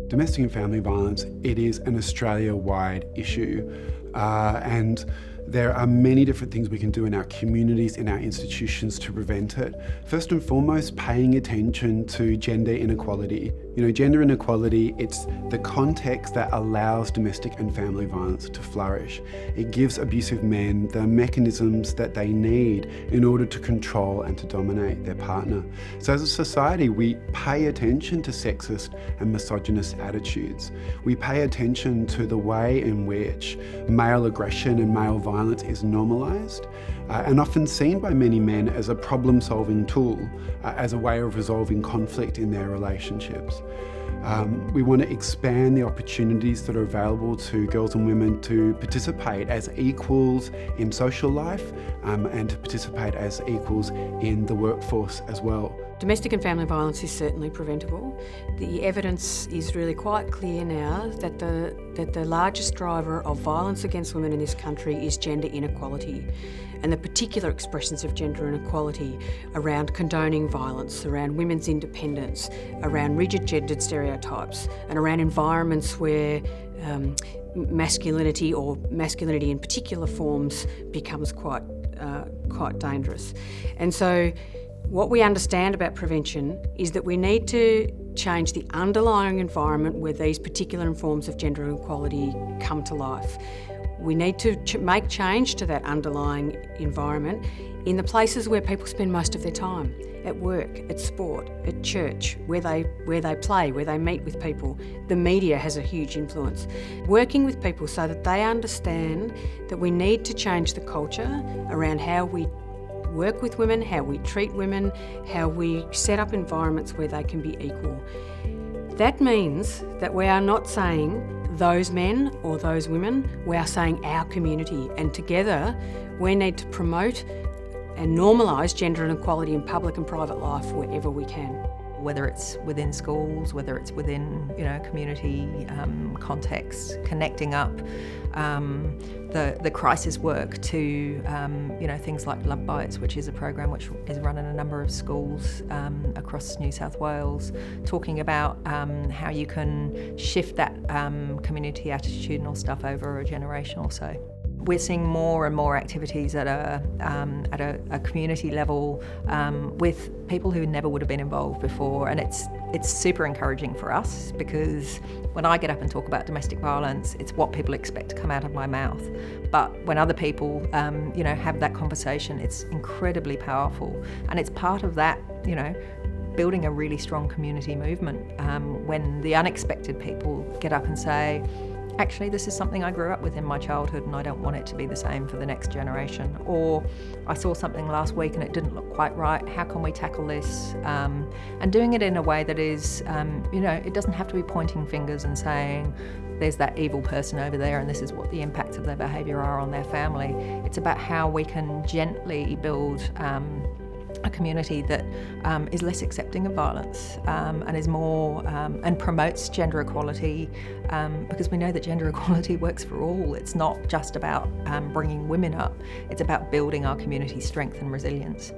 Domestic and family violence, it is an Australia-wide issue, and there are many different things we can do in our communities, in our institutions to prevent it. First and foremost, paying attention to gender inequality. Gender inequality, it's the context that allows domestic and family violence to flourish. It gives abusive men the mechanisms that they need in order to control and to dominate their partner. So as a society, we pay attention to sexist and misogynist attitudes. We pay attention to the way in which male aggression and male violence is normalised and often seen by many men as a problem-solving tool, as a way of resolving conflict in their relationships. We want to expand the opportunities that are available to girls and women to participate as equals in social life and to participate as equals in the workforce as well. Domestic and family violence is certainly preventable. The evidence is really quite clear now that the largest driver of violence against women in this country is gender inequality, and the particular expressions of gender inequality around condoning violence, around women's independence, around rigid gendered stereotypes, and around environments where masculinity or masculinity in particular forms becomes quite dangerous. And so what we understand about prevention is that we need to change the underlying environment where these particular forms of gender inequality come to life. We need to make change to that underlying environment in the places where people spend most of their time, at work, at sport, at church, where they play, where they meet with people. The media has a huge influence. Working with people so that they understand that we need to change the culture around how we work with women, how we treat women, how we set up environments where they can be equal. That means that we are not saying those men or those women, we are saying our community, and together we need to promote and normalise gender inequality in public and private life wherever we can. Whether it's within schools, whether it's within community contexts, connecting up the crisis work to things like Love Bites, which is a program which is run in a number of schools across New South Wales, talking about how you can shift that community attitudinal stuff over a generation or so. We're seeing more and more activities at a community level with people who never would have been involved before, and it's super encouraging for us, because when I get up and talk about domestic violence, it's what people expect to come out of my mouth. But when other people have that conversation, it's incredibly powerful, and it's part of that building a really strong community movement when the unexpected people get up and say, actually, this is something I grew up with in my childhood and I don't want it to be the same for the next generation. Or I saw something last week and it didn't look quite right. How can we tackle this? And doing it in a way that is, it doesn't have to be pointing fingers and saying, there's that evil person over there and this is what the impacts of their behaviour are on their family. It's about how we can gently build a community that is less accepting of violence and is more and promotes gender equality, because we know that gender equality works for all. It's not just about bringing women up, it's about building our community's strength and resilience.